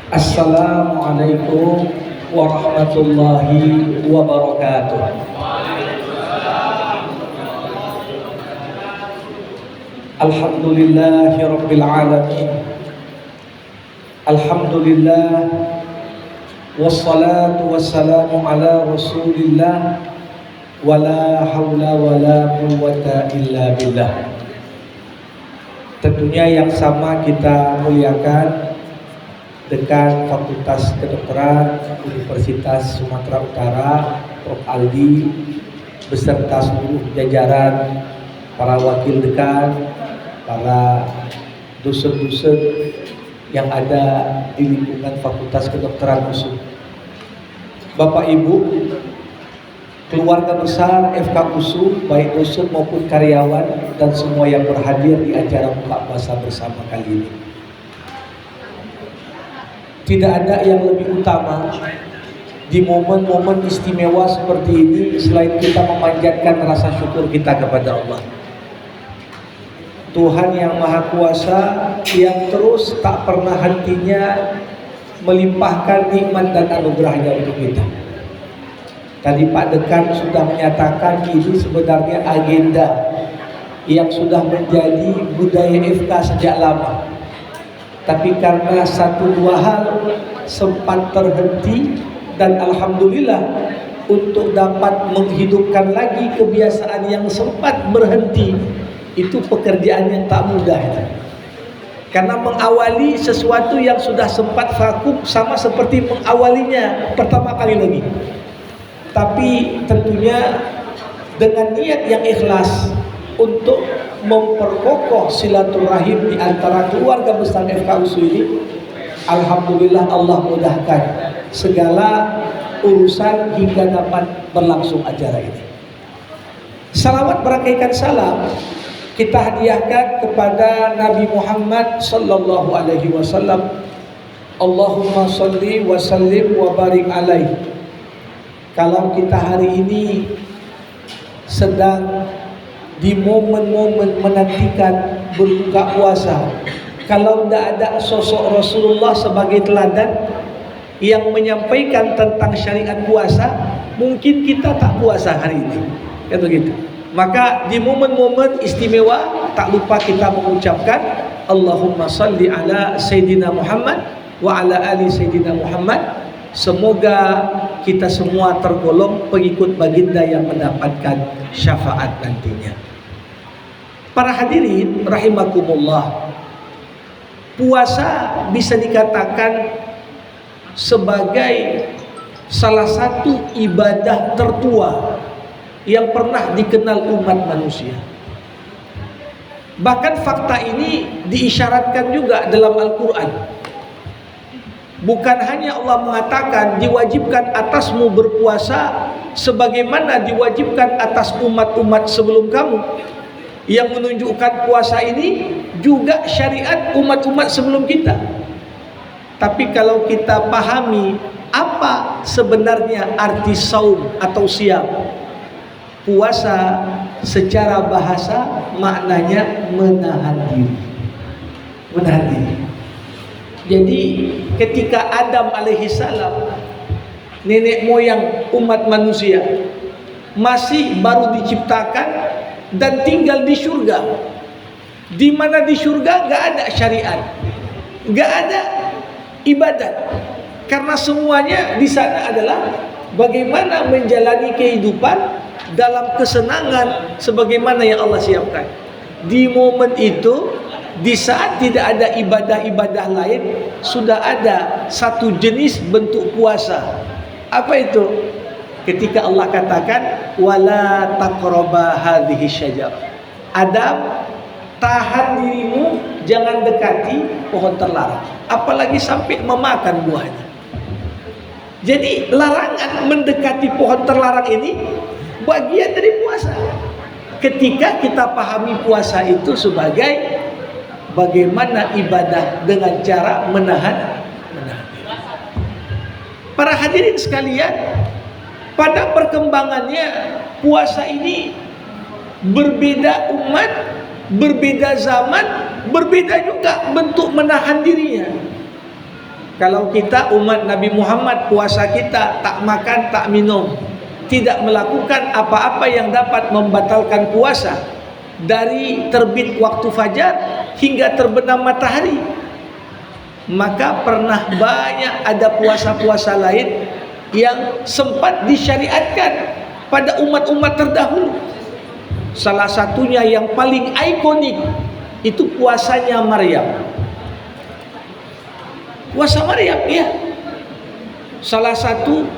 Assalamualaikum warahmatullahi wabarakatuh. Alhamdulillahi rabbil alamin. Alhamdulillah wassalatu wassalamu ala rasulillah wala haula wala quwwata illa billah. Tentunya yang sama kita muliakan Dekan Fakultas Kedokteran Universitas Sumatera Utara, Prof. Aldi, beserta seluruh jajaran, para wakil dekan, para dosen-dosen yang ada di lingkungan Fakultas Kedokteran USU. Bapak Ibu, keluarga besar FK USU, baik dosen maupun karyawan dan semua yang berhadir di acara buka puasa bersama kali ini. Tidak ada yang lebih utama di momen-momen istimewa seperti ini selain kita memanjatkan rasa syukur kita kepada Allah. Tuhan yang Maha Kuasa yang terus tak pernah hentinya melimpahkan nikmat dan anugerahnya untuk kita. Tadi Pak Dekan sudah menyatakan ini sebenarnya agenda yang sudah menjadi budaya FK sejak lama. Tapi karena satu dua hal sempat terhenti dan alhamdulillah untuk dapat menghidupkan lagi kebiasaan yang sempat berhenti itu pekerjaan yang tak mudah. Karena mengawali sesuatu yang sudah sempat vakum sama seperti mengawalinya pertama kali lagi. Tapi tentunya dengan niat yang ikhlas untuk memperkokoh silaturahim di antara keluarga besar FK USU ini, alhamdulillah Allah mudahkan segala urusan hingga dapat berlangsung acara ini. Salawat berakaikan salam kita hadiahkan kepada Nabi Muhammad sallallahu alaihi wasallam. Allahumma shalli wa sallim wa barik alaihi. Kalau kita hari ini sedang di momen-momen menantikan berbuka puasa, kalau tidak ada sosok Rasulullah sebagai teladan yang menyampaikan tentang syariat puasa, mungkin kita tak puasa hari ini, kan begitu. Maka di momen-momen istimewa tak lupa kita mengucapkan Allahumma salli ala Sayyidina Muhammad wa ala ali Sayyidina Muhammad. Semoga kita semua tergolong pengikut baginda yang mendapatkan syafaat nantinya. Para hadirin rahimakumullah, puasa bisa dikatakan sebagai salah satu ibadah tertua yang pernah dikenal umat manusia. Bahkan fakta ini diisyaratkan juga dalam Al-Quran. Bukan hanya Allah mengatakan diwajibkan atasmu berpuasa sebagaimana diwajibkan atas umat-umat sebelum kamu, yang menunjukkan puasa ini juga syariat umat-umat sebelum kita. Tapi kalau kita pahami apa sebenarnya arti saum atau siam, puasa secara bahasa maknanya menahan diri. Menahan diri. Jadi ketika Adam alaihissalam, nenek moyang umat manusia, masih baru diciptakan dan tinggal di surga, di mana di surga gak ada syariat, gak ada ibadat, karena semuanya di sana adalah bagaimana menjalani kehidupan dalam kesenangan sebagaimana yang Allah siapkan. Di momen itu, di saat tidak ada ibadah-ibadah lain, sudah ada satu jenis bentuk puasa. Apa itu? Ketika Allah katakan wala taqraba hadhihi syajarah. Adam, tahan dirimu, jangan dekati pohon terlarang, apalagi sampai memakan buahnya. Jadi larangan mendekati pohon terlarang ini bagian dari puasa. Ketika kita pahami puasa itu sebagai bagaimana ibadah dengan cara menahan. Para hadirin sekalian, pada perkembangannya puasa ini berbeda umat, berbeda zaman, berbeda juga bentuk menahan dirinya. Kalau kita umat Nabi Muhammad, puasa kita tak makan, tak minum, tidak melakukan apa-apa yang dapat membatalkan puasa dari terbit waktu fajar hingga terbenam matahari, maka pernah banyak ada puasa-puasa lain yang sempat disyariatkan pada umat-umat terdahulu. Salah satunya yang paling ikonik itu puasanya Maryam. Puasa Maryam, ya. Salah satu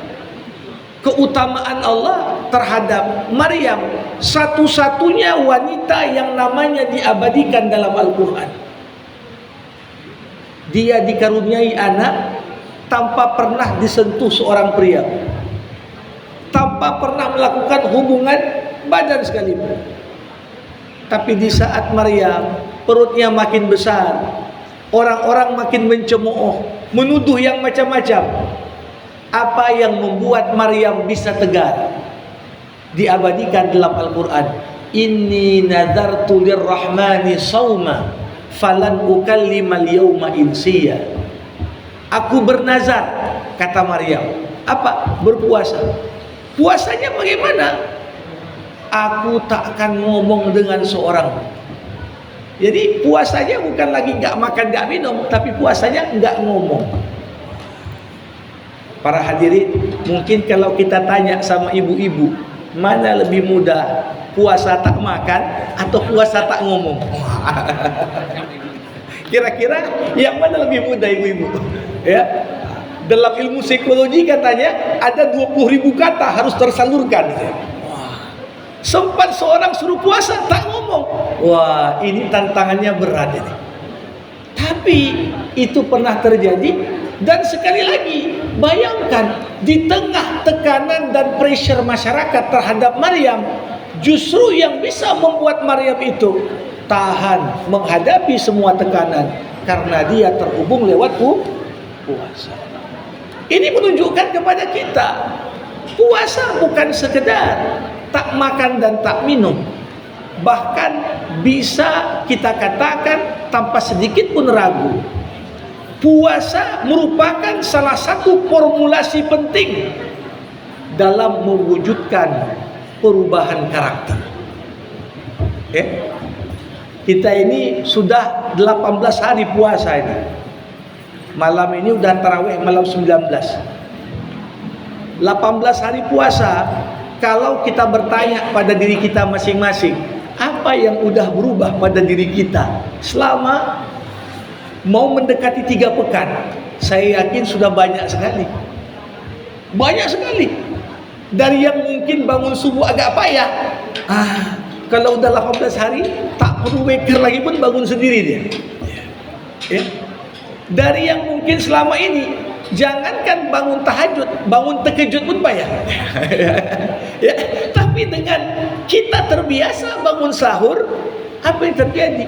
keutamaan Allah terhadap Maryam, satu-satunya wanita yang namanya diabadikan dalam Al-Quran. Dia dikaruniai anak tanpa pernah disentuh seorang pria, tanpa pernah melakukan hubungan badan sekalipun. Tapi di saat Maryam perutnya makin besar, orang-orang makin mencemooh, menuduh yang macam-macam. Apa yang membuat Maryam bisa tegar? Diabadikan dalam Al-Quran. Inni nazartu lirrahmani sawma falan ukallimal yawma insiya. Aku bernazar, kata Maryam. Apa? Berpuasa. Puasanya bagaimana? Aku tak akan ngomong dengan seorang. Jadi puasanya bukan lagi nggak makan, nggak minum, tapi puasanya nggak ngomong. Para hadirin, mungkin kalau kita tanya sama ibu-ibu, mana lebih mudah, puasa tak makan atau puasa tak ngomong? Kira-kira yang mana lebih mudah, ibu-ibu? Ya, dalam ilmu psikologi katanya ada 20.000 kata harus tersalurkan. Sempat seorang suruh puasa tak ngomong. Wah, ini tantangannya berat ini. Tapi itu pernah terjadi. Dan sekali lagi, bayangkan di tengah tekanan dan pressure masyarakat terhadap Maryam, justru yang bisa membuat Maryam itu tahan menghadapi semua tekanan karena dia terhubung lewat puasa. Ini menunjukkan kepada kita, puasa bukan sekedar tak makan dan tak minum, bahkan bisa kita katakan tanpa sedikit pun ragu, puasa merupakan salah satu formulasi penting dalam mewujudkan perubahan karakter. Kita ini sudah 18 hari puasa ini. Malam ini udah tarawih malam 19. 18 hari puasa. Kalau kita bertanya pada diri kita masing-masing, apa yang udah berubah pada diri kita selama mau mendekati 3 pekan? Saya yakin sudah banyak sekali. Banyak sekali. Dari yang mungkin bangun subuh agak payah, kalau udah 18 hari tak perlu waker lagi pun bangun sendiri dia. Ya. Dari yang mungkin selama ini jangankan bangun tahajud, bangun terkejut pun payah. Ya, tapi dengan kita terbiasa bangun sahur, apa yang terjadi?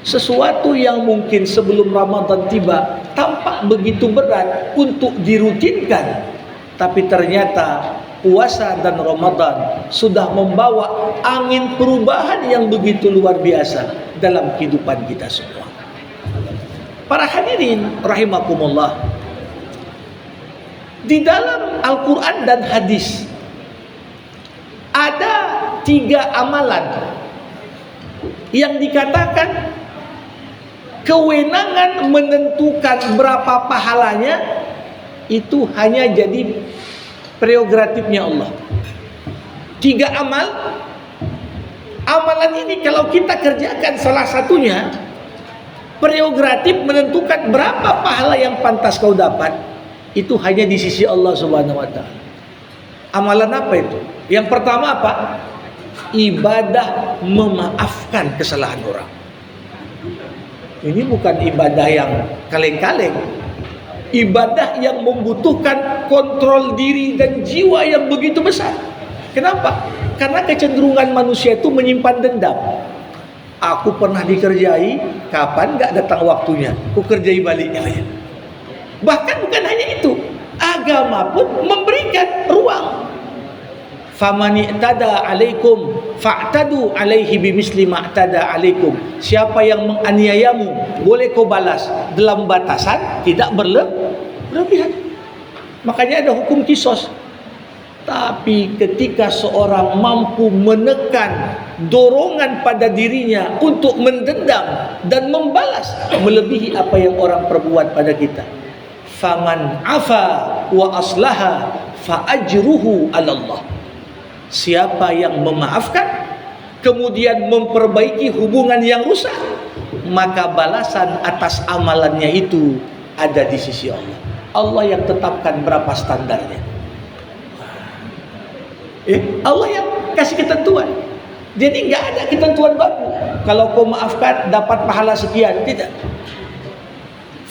Sesuatu yang mungkin sebelum Ramadan tiba tampak begitu berat untuk dirutinkan, tapi ternyata puasa dan Ramadan sudah membawa angin perubahan yang begitu luar biasa dalam kehidupan kita semua. Para hadirin rahimakumullah, di dalam Al-Quran dan hadis ada 3 amalan yang dikatakan kewenangan menentukan berapa pahalanya itu hanya jadi prerogatifnya Allah. 3 amal. Amalan ini kalau kita kerjakan salah satunya, prerogatif menentukan berapa pahala yang pantas kau dapat, itu hanya di sisi Allah Subhanahu wa taala. Amalan apa itu? Yang pertama apa? Ibadah memaafkan kesalahan orang. Ini bukan ibadah yang kaleng-kaleng. Ibadah yang membutuhkan kontrol diri dan jiwa yang begitu besar. Kenapa? Karena kecenderungan manusia itu menyimpan dendam. Aku pernah dikerjai, kapan gak datang waktunya, aku kerjai baliknya. Bahkan bukan hanya itu, agama pun memberikan ruang. Famani i'tada alaikum fa'tadu alaihi bimisli ma'tada alaikum. Siapa yang menganiayamu, boleh kau balas dalam batasan, tidak Berlebihan. Makanya ada hukum kisos. Tapi ketika seorang mampu menekan dorongan pada dirinya untuk mendendam dan membalas melebihi apa yang orang perbuat pada kita, faman afa wa aslaha fa ajruhu 'ala Allah. Siapa yang memaafkan kemudian memperbaiki hubungan yang rusak, maka balasan atas amalannya itu ada di sisi Allah. Allah yang tetapkan berapa standarnya. Allah yang kasih ketentuan. Jadi nggak ada ketentuan baku. Kalau kau maafkan dapat pahala sekian, tidak.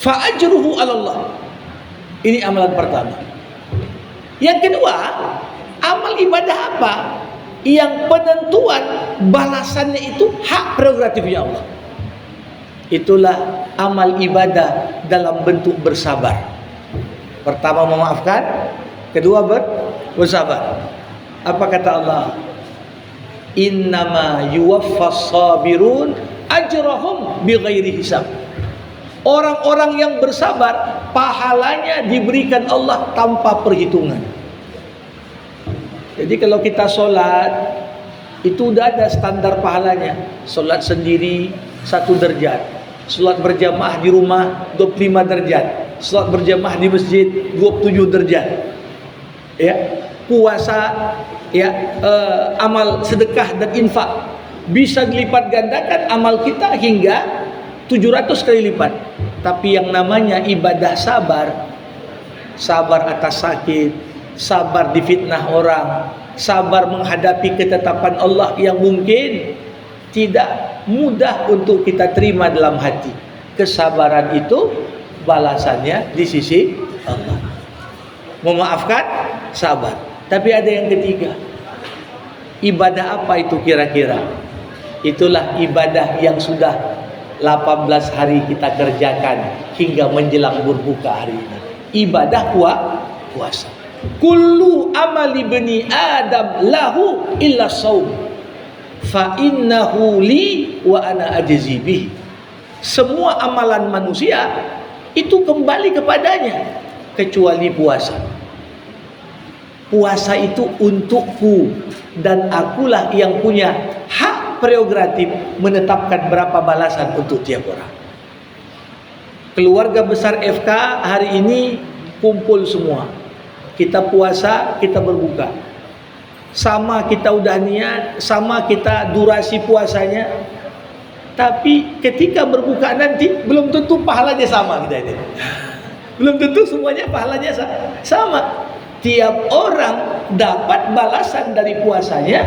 Fa ajruhu 'ala Allah. Ini amalan pertama. Yang kedua, amal ibadah apa? Yang penentuan balasannya itu hak prerogatifnya Allah. Itulah amal ibadah dalam bentuk bersabar. Pertama memaafkan, kedua bersabar. Apa kata Allah? Innama yuwaffas sabirun ajrahum bighairi hisab. Orang-orang yang bersabar pahalanya diberikan Allah tanpa perhitungan. Jadi kalau kita sholat itu udah ada standar pahalanya. Sholat sendiri 1 derajat, sholat berjamaah di rumah 25 derajat, sholat berjamaah di masjid 27 derajat. Ya, puasa, ya, amal sedekah dan infak bisa dilipat gandakan amal kita hingga 700 kali lipat. Tapi yang namanya ibadah sabar, sabar atas sakit, sabar difitnah orang, sabar menghadapi ketetapan Allah yang mungkin tidak mudah untuk kita terima dalam hati. Kesabaran itu balasannya di sisi Allah. Memaafkan, sabar. Tapi ada yang ketiga. Ibadah apa itu kira-kira? Itulah ibadah yang sudah 18 hari kita kerjakan hingga menjelang berbuka hari ini. Ibadah puasa. Kullu amali bani Adam lahu illa shaum fa innahu li wa ana ajzi bih. Semua amalan manusia itu kembali kepadanya kecuali puasa. Puasa itu untukku dan akulah yang punya hak prerogatif menetapkan berapa balasan untuk tiap orang. Keluarga besar FK hari ini kumpul semua. Kita puasa, kita berbuka. Sama kita udah niat, sama kita durasi puasanya. Tapi ketika berbuka nanti belum tentu pahalanya sama kita ini. Belum tentu semuanya pahalanya sama. Tiap orang dapat balasan dari puasanya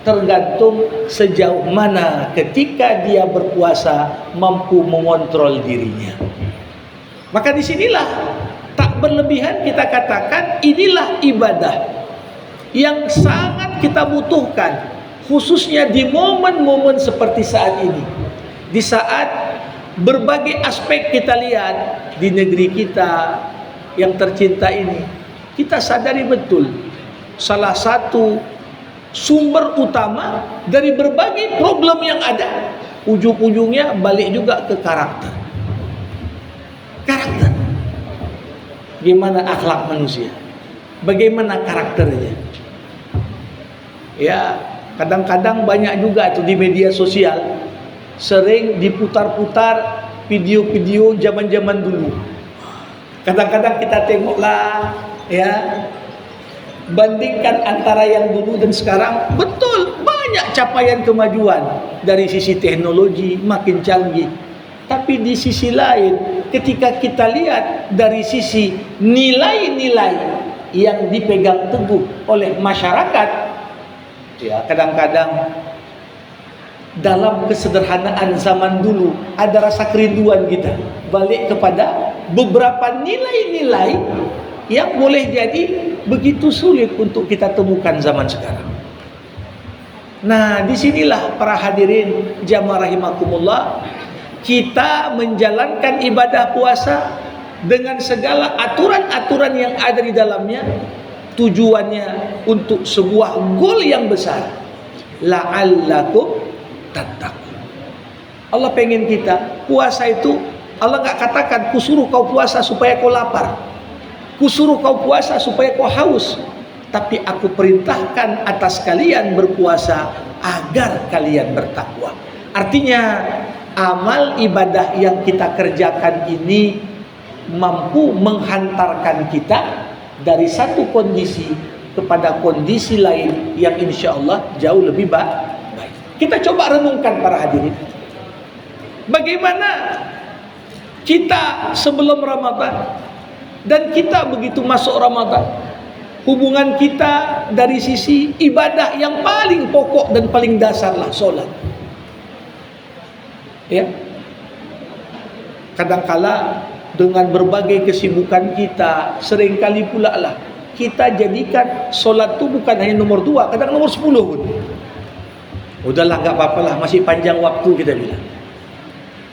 tergantung sejauh mana ketika dia berpuasa mampu mengontrol dirinya. Maka disinilah tak berlebihan kita katakan inilah ibadah yang sangat kita butuhkan, khususnya di momen-momen seperti saat ini. Di saat berbagai aspek kita lihat di negeri kita yang tercinta ini, kita sadari betul salah satu sumber utama dari berbagai problem yang ada ujung-ujungnya balik juga ke karakter. Gimana akhlak manusia, bagaimana karakternya. Ya, kadang-kadang banyak juga tuh di media sosial sering diputar-putar video-video zaman-zaman dulu. Kadang-kadang kita tengoklah, ya, bandingkan antara yang dulu dan sekarang. Betul, banyak capaian kemajuan dari sisi teknologi makin canggih. Tapi di sisi lain, ketika kita lihat dari sisi nilai-nilai yang dipegang teguh oleh masyarakat, ya kadang-kadang dalam kesederhanaan zaman dulu ada rasa kerinduan kita balik kepada beberapa nilai-nilai yang boleh jadi begitu sulit untuk kita temukan zaman sekarang. Nah, disinilah para hadirin jamaah rahimakumullah, kita menjalankan ibadah puasa dengan segala aturan-aturan yang ada di dalamnya, tujuannya untuk sebuah goal yang besar, la'allakum tattaqun. Allah pengen kita puasa itu, Allah nggak katakan kusuruh kau puasa supaya kau lapar. Kusuruh kau puasa supaya kau haus, tapi aku perintahkan atas kalian berpuasa agar kalian bertakwa. Artinya amal ibadah yang kita kerjakan ini mampu menghantarkan kita dari satu kondisi kepada kondisi lain yang insya Allah jauh lebih baik. Kita coba renungkan para hadirin, bagaimana kita sebelum Ramadan dan kita begitu masuk Ramadan, hubungan kita dari sisi ibadah yang paling pokok dan paling dasar lah solat. Ya, kadangkala dengan berbagai kesibukan kita, seringkali pula lah kita jadikan solat itu bukan hanya nomor 2, kadang nomor 10 pun. Udahlah, nggak apa-apa lah, masih panjang waktu kita bilang.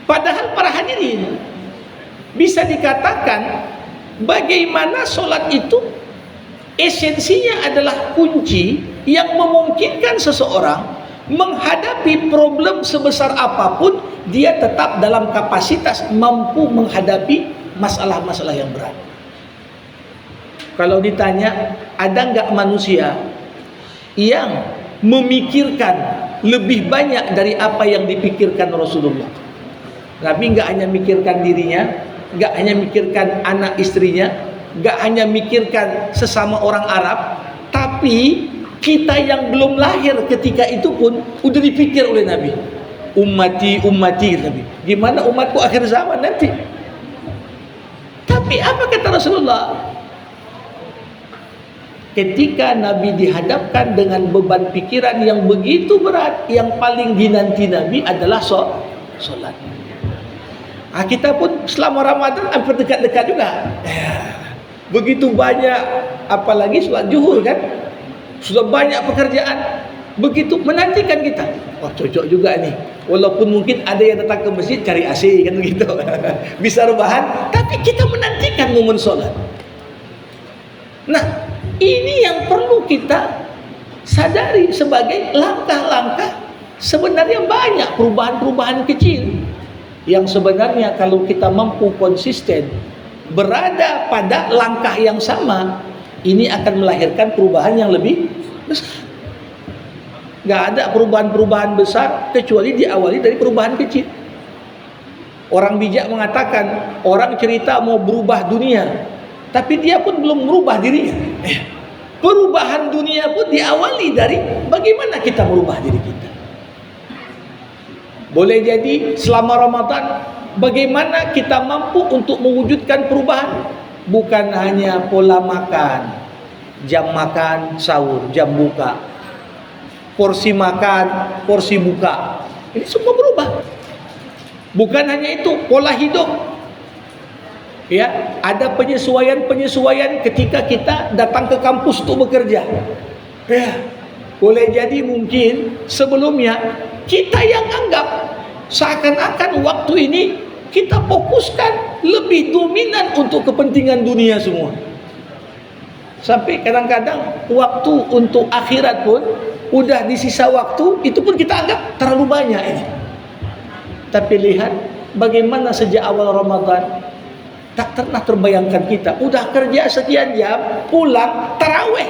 Padahal para hadirin, bisa dikatakan bagaimana solat itu esensinya adalah kunci yang memungkinkan seseorang menghadapi problem sebesar apapun, dia tetap dalam kapasitas mampu menghadapi masalah-masalah yang berat. Kalau ditanya, ada nggak manusia yang memikirkan lebih banyak dari apa yang dipikirkan Rasulullah? Nabi nggak hanya mikirkan dirinya, nggak hanya mikirkan anak istrinya, nggak hanya mikirkan sesama orang Arab, tapi kita yang belum lahir ketika itu pun udah dipikir oleh Nabi. Ummati, ummati, Nabi. Gimana umatku akhir zaman nanti? Tapi apa kata Rasulullah? Ketika Nabi dihadapkan dengan beban pikiran yang begitu berat, yang paling dinanti Nabi adalah solat. Kita pun selama Ramadan hampir dekat-dekat juga. Begitu banyak, apalagi sholat zuhur kan, sudah banyak pekerjaan, begitu menantikan kita. Wah, cocok juga nih. Walaupun mungkin ada yang datang ke masjid cari AC kan begitu, bisa rebahan, tapi kita menantikan momen sholat. Nah, ini yang perlu kita sadari sebagai langkah-langkah. Sebenarnya banyak perubahan-perubahan kecil yang sebenarnya kalau kita mampu konsisten berada pada langkah yang sama, ini akan melahirkan perubahan yang lebih besar. Gak ada perubahan-perubahan besar kecuali diawali dari perubahan kecil. Orang bijak mengatakan, orang cerita mau berubah dunia, tapi dia pun belum merubah dirinya. Perubahan dunia pun diawali dari bagaimana kita merubah diri kita. Boleh jadi selama Ramadan, bagaimana kita mampu untuk mewujudkan perubahan. Bukan hanya pola makan, jam makan, sahur, jam buka, porsi makan, porsi buka, ini semua berubah. Bukan hanya itu, pola hidup. Ya, ada penyesuaian-penyesuaian ketika kita datang ke kampus untuk bekerja. Ya, boleh jadi mungkin sebelumnya kita yang anggap seakan-akan waktu ini kita fokuskan lebih dominan untuk kepentingan dunia semua. Sampai kadang-kadang waktu untuk akhirat pun udah di sisa waktu, itu pun kita anggap terlalu banyak ini. Tapi lihat bagaimana sejak awal Ramadan tak pernah terbayangkan kita udah kerja sekian jam, pulang taraweh.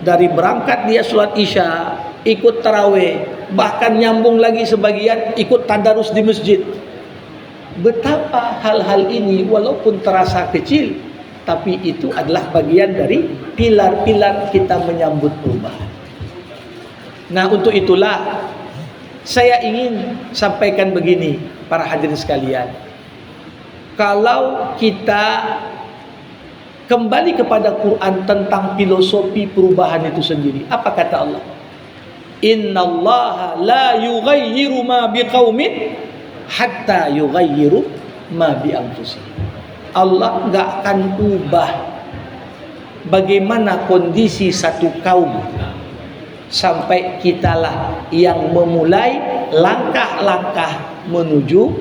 Dari berangkat dia sholat isya, ikut taraweh, bahkan nyambung lagi sebagian ikut tadarus di masjid. Betapa hal-hal ini walaupun terasa kecil, tapi itu adalah bagian dari pilar-pilar kita menyambut perubahan. Nah, untuk itulah saya ingin sampaikan begini, para hadirin sekalian. Kalau kita kembali kepada Quran tentang filosofi perubahan itu sendiri, apa kata Allah? Innallaha la yughayyiru ma biqaumin hatta yughayyiru ma bi anfusihim. Allah enggak akan ubah bagaimana kondisi satu kaum sampai kitalah yang memulai langkah-langkah menuju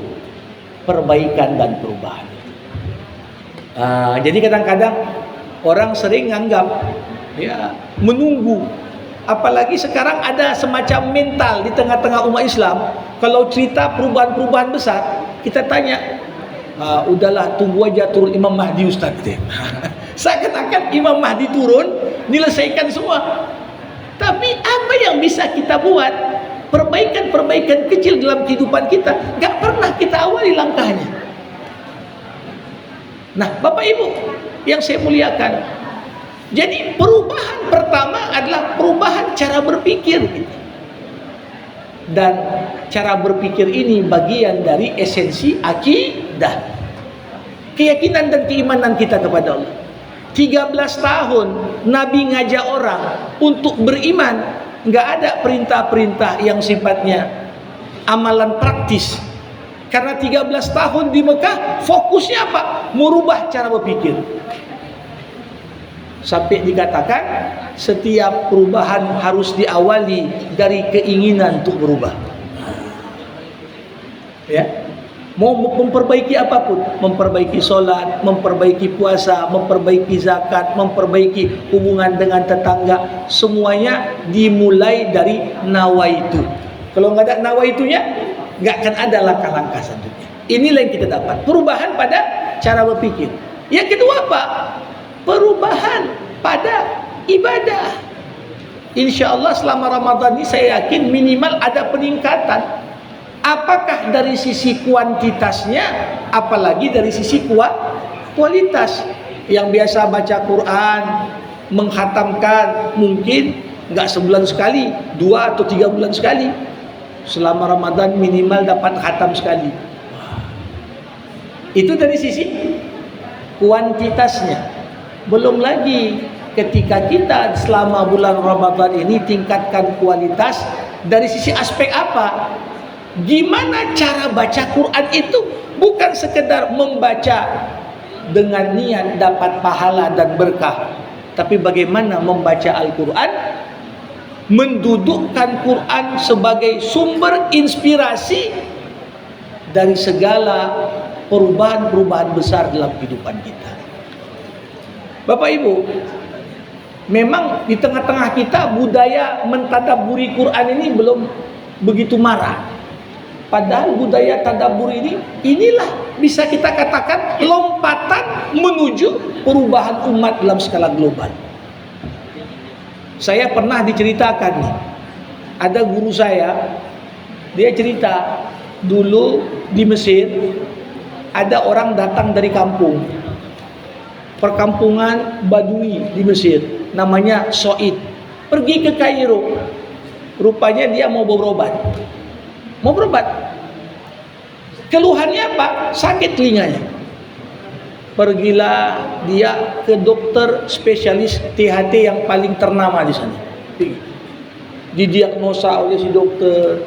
perbaikan dan perubahan. Jadi kadang-kadang orang sering anggap ya menunggu. Apalagi sekarang ada semacam mental di tengah-tengah umat Islam. Kalau cerita perubahan-perubahan besar, kita tanya, udahlah tunggu aja turun Imam Mahdi Ustaz. Seakan-akan Imam Mahdi turun, menyelesaikan semua. Tapi apa yang bisa kita buat? Perbaikan-perbaikan kecil dalam kehidupan kita, gak pernah kita awali langkahnya. Nah, Bapak Ibu yang saya muliakan, jadi perubahan pertama adalah perubahan cara berpikir kita. Dan cara berpikir ini bagian dari esensi akidah, keyakinan dan keimanan kita kepada Allah. 13 tahun Nabi ngajak orang untuk beriman, nggak ada perintah-perintah yang sifatnya amalan praktis. Karena 13 tahun di Mekah fokusnya apa? Merubah cara berpikir. Sampai dikatakan setiap perubahan harus diawali dari keinginan untuk berubah. Ya, mau memperbaiki apapun, memperbaiki sholat, memperbaiki puasa, memperbaiki zakat, memperbaiki hubungan dengan tetangga, semuanya dimulai dari nawaitu. Kalau nggak ada nawaitunya, nggak akan ada langkah-langkah selanjutnya. Inilah yang kita dapat, perubahan pada cara berpikir. Yang kedua apa? Perubahan pada ibadah. Insya Allah selama Ramadan ini saya yakin minimal ada peningkatan. Apakah dari sisi kuantitasnya, apalagi dari sisi kualitas. Yang biasa baca Quran, menghatamkan mungkin nggak sebulan sekali, 2 atau 3 bulan sekali. Selama Ramadan minimal dapat khatam sekali. Itu dari sisi kuantitasnya. Belum lagi ketika kita selama bulan Ramadan ini tingkatkan kualitas dari sisi aspek apa? Gimana cara baca Quran itu? Bukan sekedar membaca dengan niat dapat pahala dan berkah, tapi bagaimana membaca Al-Quran, mendudukkan Quran sebagai sumber inspirasi dari segala perubahan-perubahan besar dalam kehidupan kita. Bapak Ibu, memang di tengah-tengah kita budaya mentadabburi Quran ini belum begitu marak. Padahal budaya tadabbur ini, inilah bisa kita katakan lompatan menuju perubahan umat dalam skala global. Saya pernah diceritakan nih, ada guru saya, dia cerita dulu di Mesir ada orang datang dari kampung, perkampungan Badui di Mesir, namanya Soid, pergi ke Kairo. Rupanya dia mau berobat. Keluhannya apa? Sakit telinganya. Pergilah dia ke dokter spesialis THT yang paling ternama di sana. Didiagnosa oleh si dokter,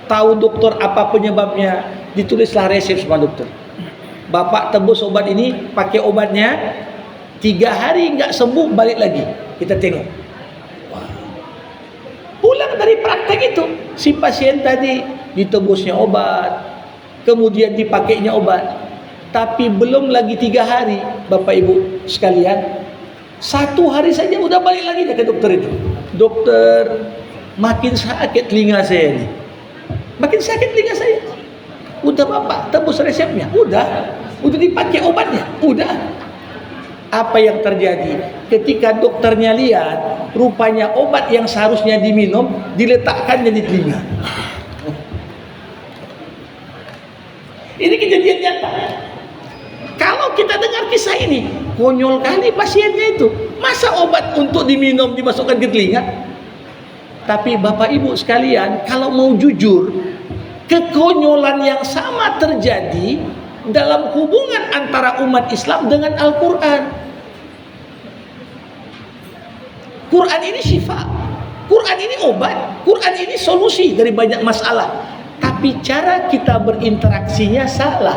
tahu dokter apa penyebabnya, ditulislah resep sama dokter. Bapak tebus obat ini, pakai obatnya, 3 hari nggak sembuh, balik lagi. Kita tengok. Pulang dari praktek itu, si pasien tadi ditebusnya obat, kemudian dipakainya obat, tapi belum lagi 3 hari, Bapak Ibu sekalian, 1 hari saja udah balik lagi ke dokter itu. Dokter, makin sakit telinga saya ini, makin sakit telinga saya. Udah Bapak tebus resepnya, udah dipakai obatnya, udah. Apa yang terjadi? Ketika dokternya lihat, rupanya obat yang seharusnya diminum diletakkannya di telinga. Ini kejadian nyata. Kalau kita dengar kisah ini, konyol kali pasiennya itu. Masa obat untuk diminum dimasukkan ke telinga? Tapi Bapak Ibu sekalian, kalau mau jujur, kekonyolan yang sama terjadi dalam hubungan antara umat Islam dengan Al-Quran. Quran ini syifa, Quran ini obat, Quran ini solusi dari banyak masalah. Tapi cara kita berinteraksinya salah.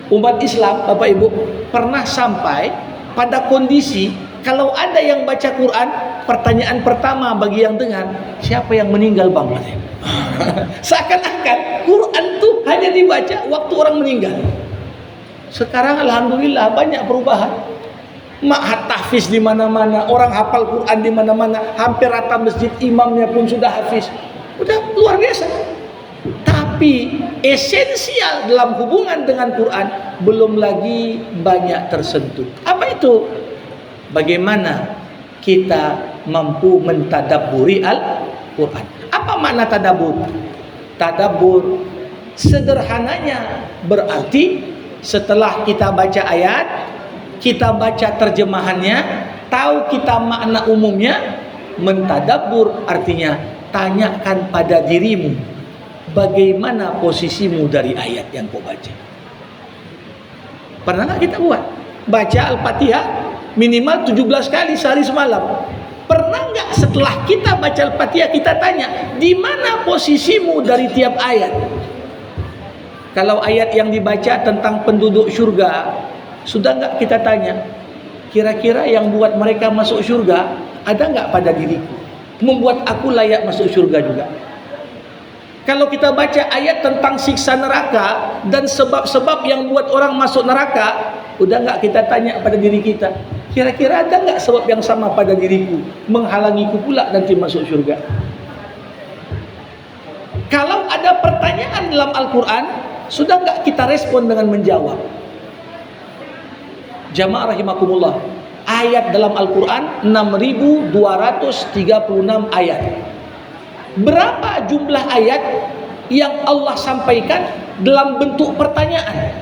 Umat Islam, Bapak Ibu, pernah sampai pada kondisi kalau ada yang baca Quran, pertanyaan pertama bagi yang dengar, siapa yang meninggal Bang? Seakan-akan Quran itu hanya dibaca waktu orang meninggal. Sekarang alhamdulillah banyak perubahan. Ma'had tahfiz di mana-mana, orang hafal Quran di mana-mana, hampir rata masjid imamnya pun sudah hafiz. Udah luar biasa. Tapi esensial dalam hubungan dengan Quran belum lagi banyak tersentuh. Apa itu? Bagaimana kita mampu mentadabburi Al-Quran. Apa makna tadabbur? Tadabbur sederhananya berarti setelah kita baca ayat, kita baca terjemahannya, tahu kita makna umumnya, mentadabbur artinya tanyakan pada dirimu, bagaimana posisimu dari ayat yang kau baca. Pernah nggak kita buat? Baca Al-Fatihah minimal 17 kali sehari semalam. Pernah nggak setelah kita baca Al-Fatihah kita tanya, di mana posisimu dari tiap ayat? Kalau ayat yang dibaca tentang penduduk syurga, sudah nggak kita tanya, kira-kira yang buat mereka masuk syurga ada nggak pada diriku? Membuat aku layak masuk syurga juga. Kalau kita baca ayat tentang siksa neraka dan sebab-sebab yang buat orang masuk neraka, udah nggak kita tanya pada diri kita, kira-kira ada nggak sebab yang sama pada diriku menghalangiku pula nanti masuk syurga? Kalau ada pertanyaan dalam Al-Quran, sudah nggak kita respon dengan menjawab? Jamaah rahimakumullah, ayat dalam Al-Quran 6.236 ayat. Berapa jumlah ayat yang Allah sampaikan dalam bentuk pertanyaan?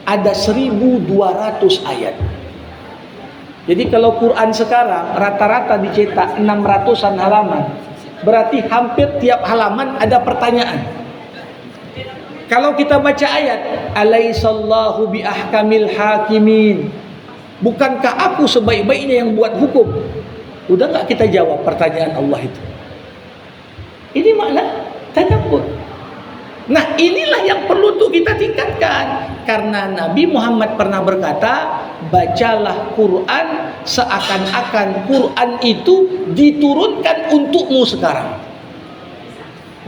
Ada 1.200 ayat. Jadi kalau Quran sekarang rata-rata dicetak 600-an halaman, berarti hampir tiap halaman ada pertanyaan. Kalau kita baca ayat, alaihissallahu biahkamil hakimin, bukankah aku sebaik-baiknya yang buat hukum? Udah nggak kita jawab pertanyaan Allah itu? Ini makna tadabbur. Nah, inilah yang perlu untuk kita tingkatkan. Karena Nabi Muhammad pernah berkata, bacalah Quran seakan-akan Quran itu diturunkan untukmu sekarang.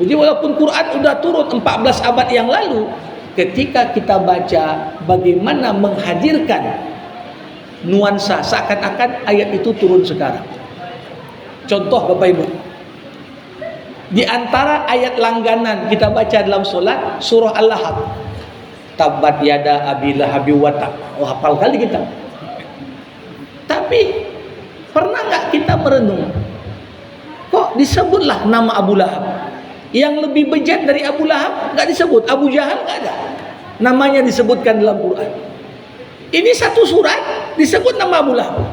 Jadi walaupun Quran sudah turun 14 abad yang lalu, ketika kita baca bagaimana menghadirkan nuansa seakan-akan ayat itu turun sekarang. Contoh Bapak Ibu, di antara ayat langganan kita baca dalam solat, surah Al-Lahab, tabat yada abi lahabi wa tab. Oh, hafal kali kita. Tapi pernah nggak kita merenung, kok disebutlah nama Abu Lahab? Yang lebih bejat dari Abu Lahab nggak disebut, Abu Jahal nggak ada namanya disebutkan dalam Quran. Ini satu surat disebut nama Abu Lahab.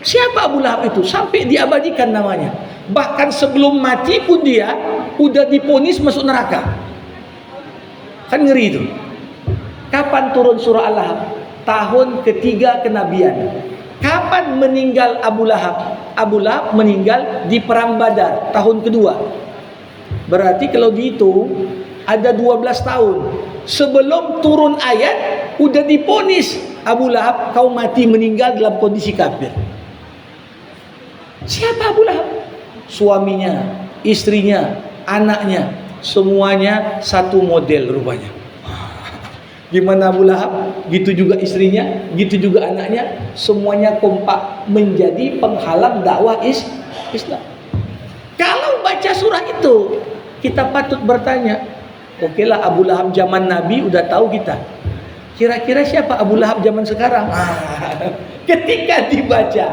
Siapa Abu Lahab itu? Sampai diabadikan namanya. Bahkan sebelum mati pun dia udah diponis masuk neraka. Kan ngeri itu. Kapan turun surah Al-Lahab? Tahun ketiga kenabian. Kapan meninggal Abu Lahab? Abu Lahab meninggal di perang Badar tahun kedua. Berarti kalau dihitung ada 12 tahun sebelum turun ayat udah diponis Abu Lahab kau mati meninggal dalam kondisi kafir. Siapa Abu Lahab? Suaminya, istrinya, anaknya, semuanya satu model rupanya. Gimana Abu Lahab, gitu juga istrinya, gitu juga anaknya, semuanya kompak menjadi penghalang dakwah Islam. Kalau baca surah itu, kita patut bertanya, okelah Abu Lahab zaman Nabi udah tahu kita. Kira-kira siapa Abu Lahab zaman sekarang? Ketika dibaca,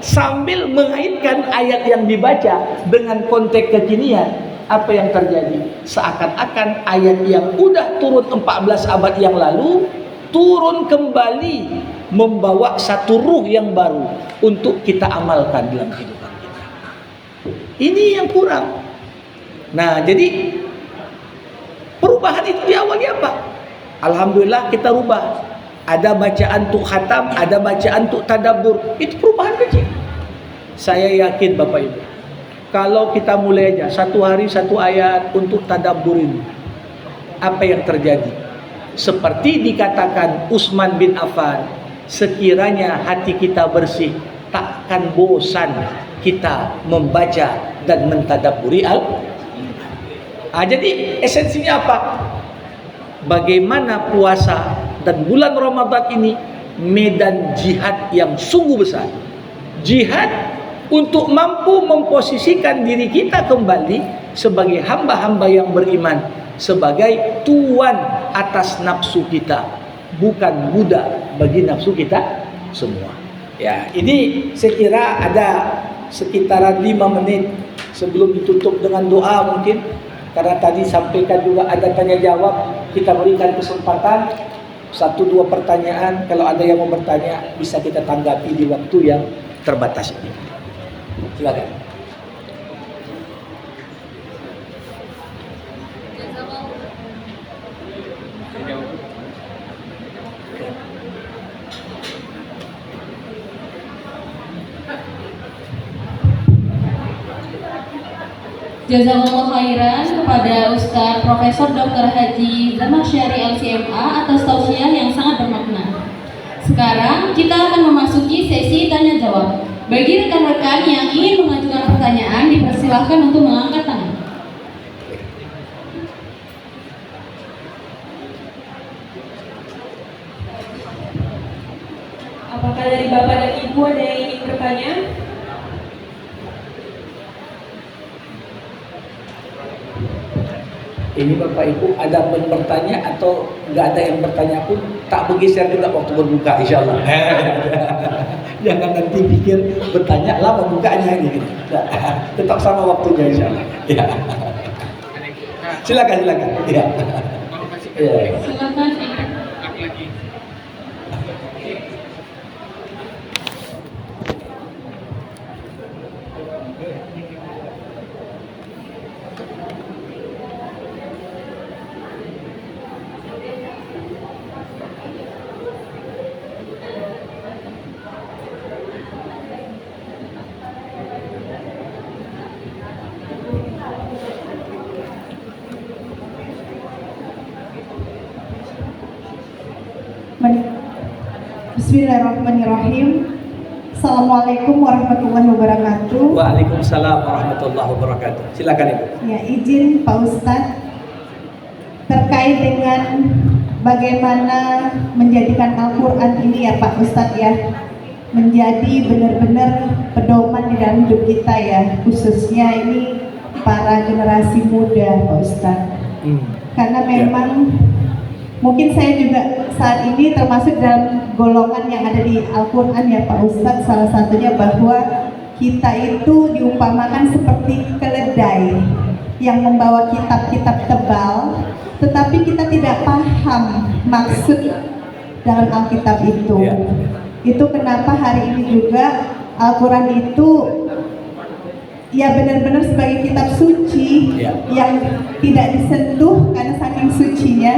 sambil mengaitkan ayat yang dibaca dengan konteks kekinian, apa yang terjadi? Seakan-akan ayat yang udah turun 14 abad yang lalu, turun kembali membawa satu ruh yang baru untuk kita amalkan dalam kehidupan kita. Ini yang kurang. Nah, jadi perubahan itu diawali apa? Alhamdulillah kita rubah. Ada bacaan untuk khatam, ada bacaan untuk tadabbur. Itu perubahan kecil. Saya yakin Bapak Ibu, kalau kita mulai aja satu hari satu ayat untuk tadabbur ini, apa yang terjadi? Seperti dikatakan Utsman bin Affan, sekiranya hati kita bersih, takkan bosan kita membaca dan mentadabburi jadi esensinya apa? Bagaimana puasa dan bulan Ramadan ini medan jihad yang sungguh besar. Jihad untuk mampu memposisikan diri kita kembali sebagai hamba-hamba yang beriman sebagai tuan atas nafsu kita, bukan budak bagi nafsu kita semua. Ya, ini saya kira ada sekitaran 5 menit sebelum ditutup dengan doa mungkin. Karena tadi sampaikan juga ada tanya jawab, kita berikan kesempatan 1-2 pertanyaan. Kalau ada yang mau bertanya bisa kita tanggapi di waktu yang terbatas ini. Silakan. Jazakallah khairan kepada Ustadz Profesor Dr. Haji Zamakhsyari LCMA atas tausiah yang sangat bermakna. Sekarang kita akan memasuki sesi tanya jawab. Bagi rekan-rekan yang ingin mengajukan pertanyaan, dipersilahkan untuk mengangkat tangan. Apakah dari Bapak dan Ibu ada yang ingin bertanya? Ini Bapak Ibu ada yang bertanya atau nggak ada yang bertanya pun tak bergeser juga waktu berbuka, insya Allah. Jangan nanti pikir bertanya lama bukanya gitu. Tetap sama waktunya, insya Allah. Ya. Silakan. Ya. Silakan. Bismillahirrahmanirrahim. Assalamualaikum warahmatullahi wabarakatuh. Waalaikumsalam warahmatullahi wabarakatuh. Silakan Ibu. Ya, izin Pak Ustadz terkait dengan bagaimana menjadikan Al-Quran ini ya Pak Ustadz ya, menjadi benar-benar pedoman di dalam hidup kita ya, khususnya ini para generasi muda Pak Ustadz. Karena memang mungkin saya juga saat ini termasuk dalam golongan yang ada di Al-Quran ya Pak Ustadz. Salah satunya bahwa kita itu diumpamakan seperti keledai yang membawa kitab-kitab tebal, tetapi kita tidak paham maksud dalam Alkitab itu. Itu kenapa hari ini juga Al-Quran itu ya benar-benar sebagai kitab suci yang tidak disentuh karena saking sucinya,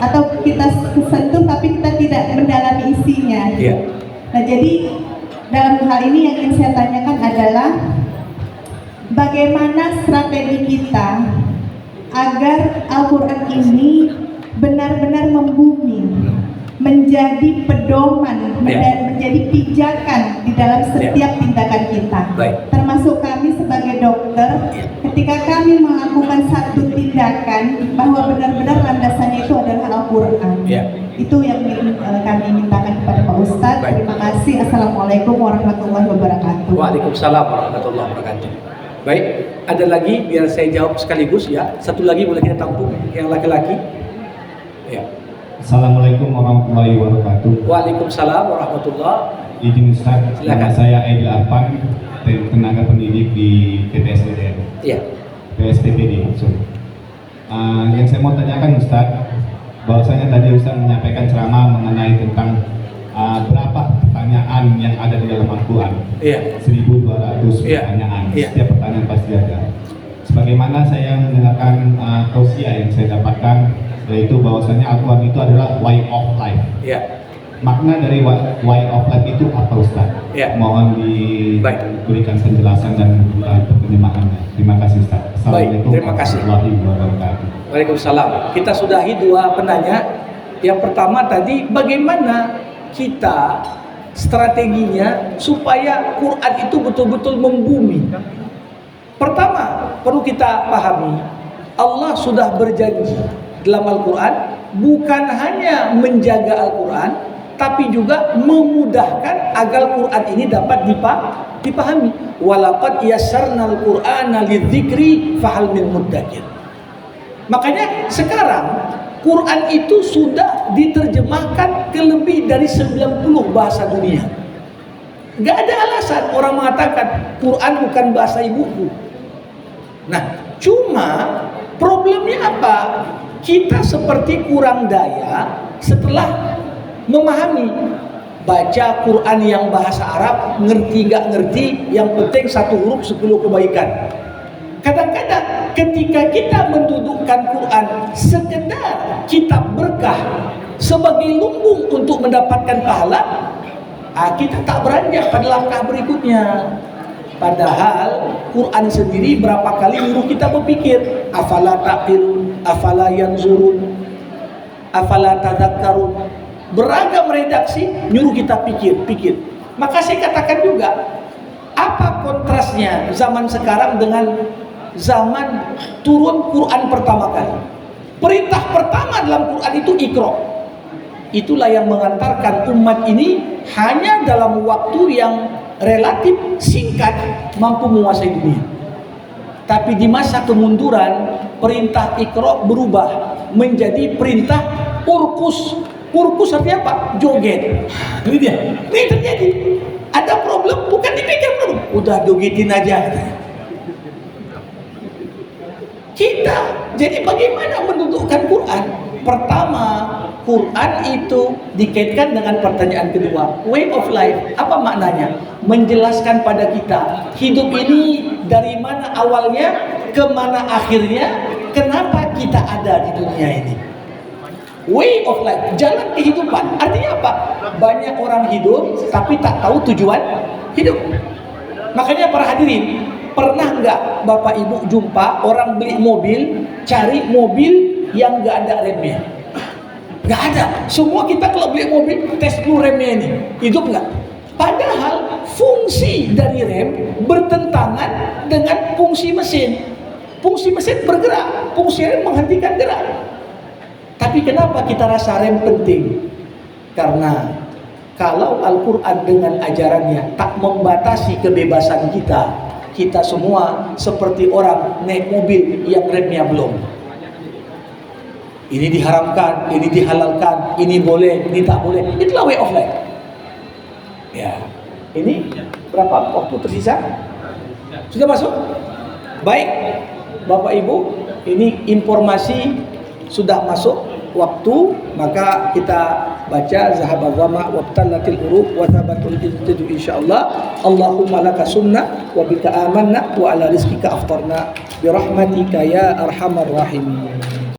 atau kita sentuh tapi kita tidak mendalami isinya. Nah, jadi dalam hal ini yang ingin saya tanyakan adalah bagaimana strategi kita agar Al-Quran ini benar-benar membumi, menjadi pedoman, menjadi pijakan di dalam setiap tindakan kita. Termasuk kami sebagai dokter, ketika kami melakukan satu tindakan bahwa benar-benar landasannya itu adalah Al-Quran. Itu yang kami mintakan kepada Pak Ustadz. Terima kasih. Assalamualaikum warahmatullahi wabarakatuh. Waalaikumsalam warahmatullahi wabarakatuh. Baik, ada lagi biar saya jawab sekaligus ya. Satu lagi boleh kita tampung yang laki-laki. Ya. Assalamualaikum warahmatullahi wabarakatuh. Waalaikumsalam warahmatullahi. Izin Ustaz, nama saya Aidil Arfan, tenaga pendidik di PTSDN. Iya. PSPPD. Yang saya mau tanyakan Ustaz, bahwasanya tadi Ustaz menyampaikan ceramah mengenai tentang berapa pertanyaan yang ada di dalam Al-Quran. 1.200 pertanyaan. Setiap pertanyaan pasti ada. Sebagaimana saya mendengarkan tausiah yang saya dapatkan, yaitu bahwasanya Al-Quran itu adalah way of life. Makna dari way of life itu apa Ustaz? Mohon diberikan penjelasan dan penerjemahannya. Terima kasih Ustaz. Assalamualaikum warahmatullahi wabarakatuh. Waalaikumsalam. Kita sudahi 2 penanya. Yang pertama tadi bagaimana kita strateginya supaya Quran itu betul-betul membumi. Pertama perlu kita pahami, Allah sudah berjanji dalam Al-Quran bukan hanya menjaga Al-Quran, tapi juga memudahkan agar Quran ini dapat dipahami. Walaqad yassarnal Qur'ana lidzikri fahal min muddakir. Makanya sekarang Quran itu sudah diterjemahkan ke lebih dari 90 bahasa dunia. Gak ada alasan orang mengatakan Quran bukan bahasa ibuku. Nah, cuma problemnya apa? Kita seperti kurang daya setelah memahami. Baca Quran yang bahasa Arab, ngerti gak ngerti, yang penting 1 huruf 10 kebaikan. Kadang-kadang ketika kita mendudukkan Quran sekedar kitab berkah sebagai lumbung untuk mendapatkan pahala, kita tak beranjak pada langkah berikutnya. Padahal Quran sendiri berapa kali nyuruh kita berpikir, afala taqilun, afala yanzurun, afala tadhakkarun. Beragam redaksi nyuruh kita pikir. Maka saya katakan juga, apa kontrasnya zaman sekarang dengan zaman turun Quran pertama kali? Perintah pertama dalam Quran itu Iqra. Itulah yang mengantarkan umat ini hanya dalam waktu yang relatif singkat mampu menguasai dunia. Tapi di masa kemunduran, perintah Iqra berubah menjadi perintah Urkus. Urkus artinya apa? Joget. Ini dia. Ini terjadi. Ada problem, bukan dipikir problem. Udah jogetin aja. Kita, jadi bagaimana mendudukkan Quran? Pertama, Quran itu dikaitkan dengan pertanyaan kedua, way of life. Apa maknanya? Menjelaskan pada kita hidup ini dari mana awalnya, kemana akhirnya, kenapa kita ada di dunia ini. Way of life, jalan kehidupan. Artinya apa? Banyak orang hidup tapi tak tahu tujuan hidup. Makanya para hadirin, pernah nggak Bapak Ibu jumpa orang beli mobil, cari mobil yang nggak ada remnya? Nggak ada. Semua kita kalau beli mobil tes dulu remnya ini, hidup nggak? Padahal fungsi dari rem bertentangan dengan fungsi mesin. Fungsi mesin bergerak, fungsi rem menghentikan gerak. Tapi kenapa kita rasa rem penting? Karena kalau Al-Quran dengan ajarannya tak membatasi kebebasan kita, kita semua seperti orang naik mobil yang remnya belum. Ini diharamkan, ini dihalalkan, ini boleh, ini tak boleh. Itulah way of life. Ya, ini berapa waktu tersisa? Sudah masuk? Baik, Bapak Ibu, ini informasi sudah masuk waktu, maka kita baca zahabal dhama wabtallatil huruf wa thabatul jiddu insyaallah. Allahumma laka sunnah wa bika amanna wa ala rizqika aftarna bi rahmatika ya arhamar rahimin.